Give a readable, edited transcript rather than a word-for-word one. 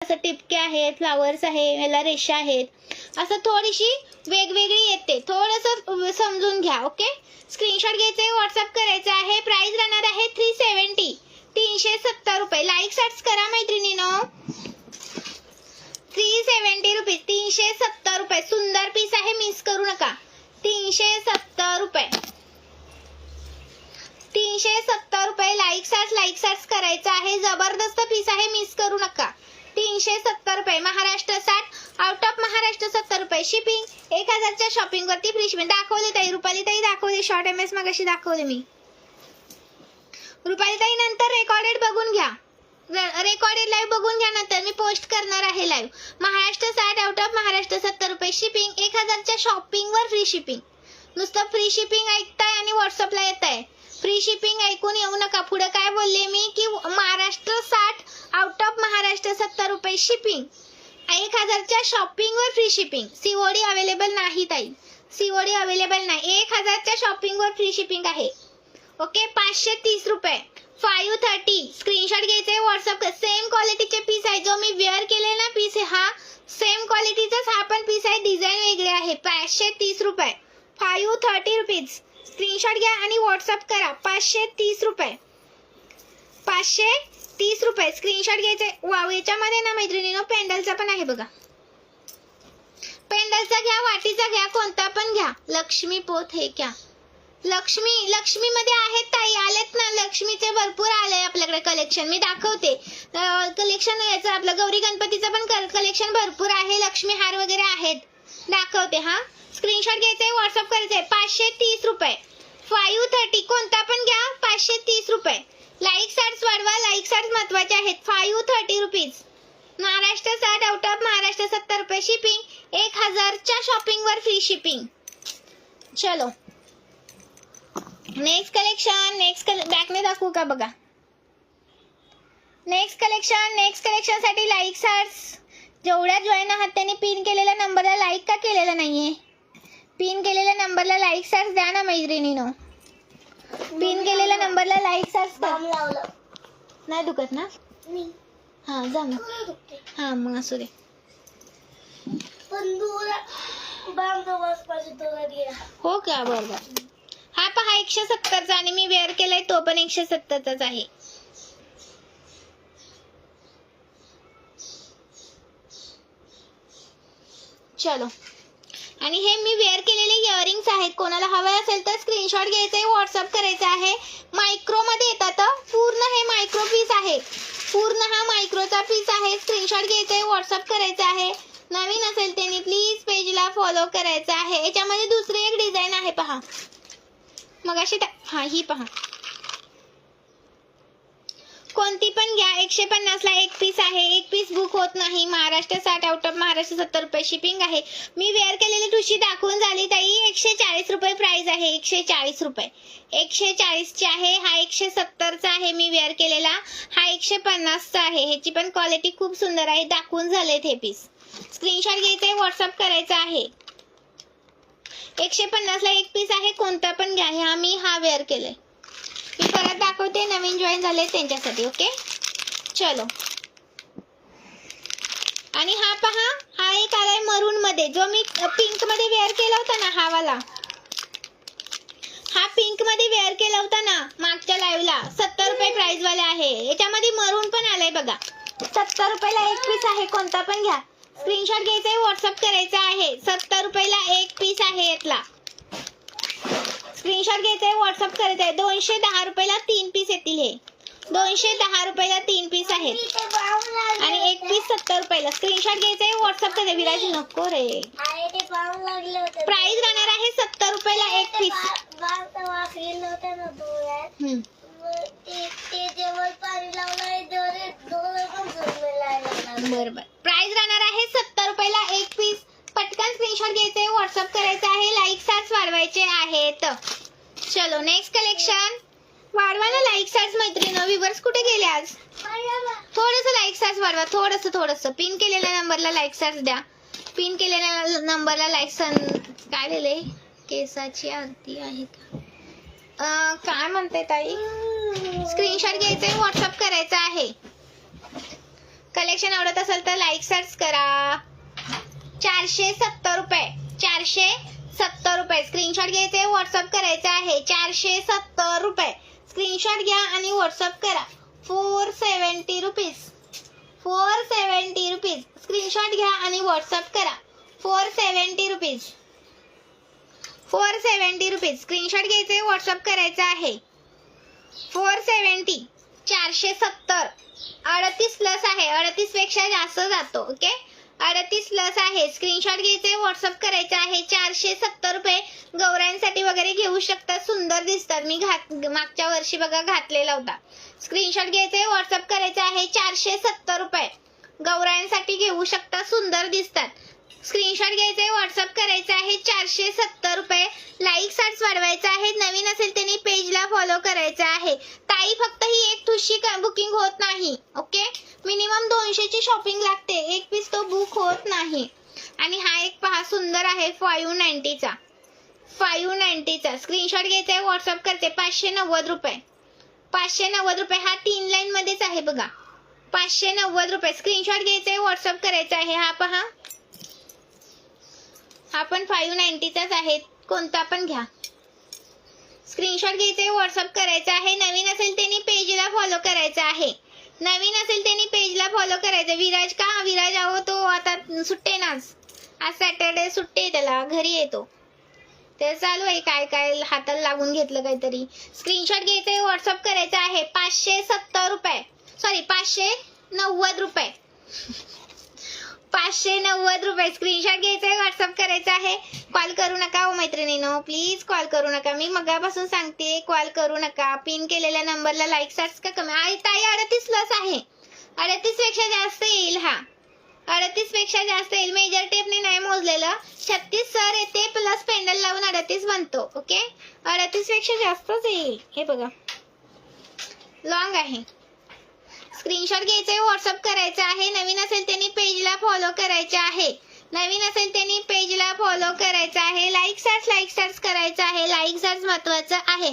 असं टिपके आहेत, फ्लावर्स आहे, याला रेषा आहेत, असं थोडीशी वेगवेगळी येते, थोडंसं समजून घ्या. ओके, स्क्रीनशॉट घ्यायचे, व्हॉट्सअप करायचं आहे. प्राइस राहणार आहे 370, 370 रुपये. लाईक सर्च करा मैत्रिणीनो. 370 रुपीज, 370 रुपये. सुंदर पीस आहे, मिस करू नका. 370 रुपये, 370 रुपये. लाईक सर्च करायचं आहे. जबरदस्त पीस आहे, मिस करू नका. 370 रुपये. महाराष्ट्र 60, आउट ऑफ महाराष्ट्र 70 रुपये. शिपिंग 1000च्या शॉपिंग वरती फ्री शिपिंग. दाखवले ताई, रुपाली ताई दाखवले. शॉर्ट एमएस मगाशी दाखवले मी. रुपाली ताई नंतर रेकॉर्डेड बघून घ्या, रेकॉर्डेड लाईव्ह बघून घ्या. नंतर मी पोस्ट करणार आहे live. Maharashtra 60, out of Maharashtra 70 रुपये. शिपिंग 1000च्या शॉपिंग वर फ्री शिपिंग. नुसतं फ्री शिपिंग ऐकताय आणि व्हॉट्सअपला येत आहे. फ्री शिपिंग ऐकून येऊ नका. पुढे काय बोलले मी की महाराष्ट्र 60, आउट ऑफ महाराष्ट्र 70 रुपये शिपिंग. 1000च्या शॉपिंग वर फ्री शिपिंग. सीओडी अवेलेबल नाही ताई, सीओडी अवेलेबल नाही. 1000च्या शॉपिंग वर फ्री शिपिंग आहे. ओके, 530 रुपये. 530. स्क्रीनशॉट घ्यायचे, व्हॉट्सअप. सेम क्वालिटीचे पीस आहे. जो मी वेअर केले ना पीस आहे, हा सेम क्वालिटीचाच हा पण पीस आहे. डिझाईन वेगळे आहे. 530 रुपये. 530 रुपीज. स्क्रीनशॉट घ्या आणि व्हॉट्सअप करा. 530 रुपये, 530 रुपये. स्क्रीनशॉट घ्यायचे. वाव, याच्यामध्ये ना मैत्रिणीनो पेंडलचा पण आहे बघा. पेंडलचा घ्या, वाटीचा घ्या, कोणता पण घ्या. लक्ष्मी पोत हे क्या, लक्ष्मी मध्ये आहेत ताई, आलेत ना. लक्ष्मीचे भरपूर आले आपल्याकडे कलेक्शन. मी दाखवते कलेक्शन. याचं आपलं गौरी गणपतीचं पण कलेक्शन भरपूर आहे. लक्ष्मी हार वगैरे आहेत, दाखवते. हा स्क्रीनशॉट घ्यायचंय, व्हॉट्सअप करायचंय. 530 रुपये. 530. कोणता पण घ्या. 530 रुपये. लाईक सर्च वाढवा, लाईक सर्च महत्वाचे आहेत. 530 rupees. Maharashtra 60, out of Maharashtra 70 रुपये. शिपिंग 1000च्या शॉपिंग वर फ्री शिपिंग. चलो नेक्स्ट कलेक्शन. बॅकने दाखवू का बघा. नेक्स्ट कलेक्शन साठी लाईक सर्च. जेवढ्या जॉईन आहात त्यांनी पिन केलेल्या नंबरला लाईक का केलेला नाहीये? पिन केलेल्या नंबरला लाईक सर्च द्या ना मैत्रिणीनो. पिन केलेल्या नंबरला लाईक सर्च द्या. नाही दुखत ना? हा जा मग. हा मग असू दे. हो का, बरोबर. हा पहा 170चा आणि मी वेअर केलाय तो पण 170चाच आहे. चलो, आणि हे मी वेअर केलेले इयरिंग्स आहेत. कोणाला हवे असेल तर स्क्रीनशॉट घ्यायचा, व्हॉट्सअप करायचा आहे. मायक्रो मध्ये येतात. पूर्ण हे मायक्रो पीस आहे. पूर्ण हा मायक्रोचा पीस आहे. स्क्रीनशॉट घ्यायचा, व्हॉट्सअप करायचा आहे. नवीन असेल त्यांनी प्लीज पेजला फॉलो करायचं आहे. याच्यामध्ये दुसरी एक डिझाईन आहे पहा. मग अशी हा ही पहा. कोणती पण घ्या. 150 ला एक पीस आहे. एक पीस बुक होत नाही. महाराष्ट्र 60, आउट ऑफ महाराष्ट्र 70 रुपये. शिपिंग आहे. मी वेअर केलेली ठुशी दाखवून झाली ताई. 140 रुपये प्राइस आहे. 140 रुपये. 140 ची आहे. हा 170चा आहे मी वेअर केलेला. हा 150चा आहे. ह्याची पण क्वालिटी खूप सुंदर आहे. दाखवून झालेत हे पीस. स्क्रीनशॉट घ्यायचा, व्हॉट्सअप करायचा आहे. 150 ला एक पीस आहे. कोणता पण घ्या. हा मी वेअर केलंय. मी परत दाखवते. नवीन जॉईन झाले त्यांच्यासाठी. ओके, चलो. आणि हा पहा, हा एक आलाय मरून मध्ये. जो मी पिंक मध्ये वेअर केला होता ना, हा वाला. हा पिंक मध्ये वेअर केला होता ना मागच्या लाईव्हला. 70 रुपये प्राइस वाले आहे. याच्यामध्ये मरून पण आलाय बघा. 70 रुपयाला एक पीस आहे. कोणता पण घ्या. स्क्रीनशॉट घ्यायचा, व्हॉट्सअप करायचा आहे. 70 रुपयाला एक पीस आहे यातला. स्क्रीनशॉट घ्यायचा, व्हॉट्सअप करायचा आहे. 210 रुपयाला 3 पीस येतील. हे 210 रुपयाला 3 पीस आहेत. आणि एक पीस 70 रुपयाला. स्क्रीनशॉट घ्यायचा, व्हॉट्सअप करायचा. विराज नको रे. प्राइस राहणार आहे 70 रुपयाला एक पीस. बरोबर. प्राइस राहणार आहे 70 रुपयाला एक पीस. पटकन स्क्रीनशॉट घ्यायचे, व्हॉट्सअप करायचा आहे. लाईक सर्च वाढवायचे आहेत. चलो नेक्स्ट कलेक्शन. वाढवा ना लाईक सर्च मैत्रिणी. व्ह्यूअर्स कुठे गेले आज? थोडंसं लाईक सर्च वाढवा. थोडंसं. पिन केलेल्या नंबरला लाईक सर्च द्या. पिन केलेल्या नंबरला लाईक सर्च. काय लिहिलंय? केसाची आरती आहे का? काय म्हणते ताई? स्क्रीनशॉट घ्यायचे, व्हॉट्सअप करायचा आहे. कलेक्शन आवडत असेल तर लाईक सर्च करा. 470 रुपये, 470 रुपये. स्क्रीनशॉट घ्यायचे, व्हॉट्सअप करायचं आहे. 470 रुपये. स्क्रीनशॉट घ्या आणि व्हॉट्सअप करा. 470 रुपीज, 470 रुपीज. स्क्रीनशॉट घ्या आणि व्हॉट्सअप करा. 470 रुपीज, 470 रुपीज. स्क्रीनशॉट घ्यायचे, व्हॉट्सअप करायचं आहे. 470, 470. 38 प्लस आहे, 38 पेक्षा जास्त जातो. ओके, 38 प्लस आहे. स्क्रीनशॉट घ्यायचे, व्हॉट्सअप करायचं आहे. 470 रुपये. गौरांसाठी वगैरे घेऊ शकता, सुंदर दिसतात. मी मागच्या वर्षी बघा घातलेला होता. स्क्रीनशॉट घ्यायचे, व्हॉट्सअप करायचं आहे. 470 रुपये. गौरांसाठी घेऊ शकता, सुंदर दिसतात. स्क्रीनशॉट घ्यायचे, व्हॉट्सअप करायचं आहे. 470 रुपये. लाईक सार्ट्स वाढवायचं आहे. नवीन असेल त्यांनी पेजला फॉलो करायचं आहे. ताई फक्त ही एक ठुशी बुकिंग होत नाही. ओके, मिनिमम 200ची शॉपिंग लागते, एक पीस तो बुक होत नाही. आणि हा एक पहा, सुंदर आहे. 590चा, 590चा. स्क्रीनशॉट घ्यायचा, व्हॉट्सअप करते. 590 रुपये, 590 रुपये. हा 3 लाईन मध्येच आहे बघा. 590 रुपये. स्क्रीनशॉट घ्यायचे, व्हॉट्सअप करायचा आहे. हा पहा, हा पण 590चाच आहे. कोणता पण घ्या. स्क्रीनशॉट घ्यायचे, व्हॉट्सअप करायचा आहे. नवीन असेल त्यांनी पेजला फॉलो करायचं आहे. नवीन असेल त्यांनी पेजला फॉलो करायचं. विराज का? विराज आहो तो आता सुट्टे नाच. आज सॅटरडे सुट्टे, त्याला घरी येतो. ते चालू आहे काय काय हाताला लागून घेतलं काहीतरी. स्क्रीनशॉट घ्यायचे, व्हॉट्सअप करायचं आहे. 570 रुपये, सॉरी 590 रुपये, 590 रुपये. स्क्रीनशॉट घ्यायचा, व्हॉट्सअप करायचा आहे. कॉल करू नका हो मैत्रिणींनो, प्लीज कॉल करू नका. मी मगापासून सांगते, कॉल करू नका. पिन केलेल्या नंबरला लाईक सर्च का कमी आहे. ताई 38 प्लस आहे, 38 पेक्षा जास्त येईल. हा 38 पेक्षा जास्त येईल. मेजर टेपने नाही मोजलेलं. 36 सर येते, प्लस पेंडल लावून 38 बनतो. ओके, 38 पेक्षा जास्तच येईल. हे बघा, लॉंग आहे. स्क्रीनशॉट घ्यायचे, व्हॉट्सअप करायचं आहे. नवीन असेल त्यांनी पेजला फॉलो करायचे आहे. नवीन असेल त्यांनी पेजला फॉलो करायचं आहे. लाईक सर्च करायचं आहे. लाईक सर्च महत्वाचं आहे.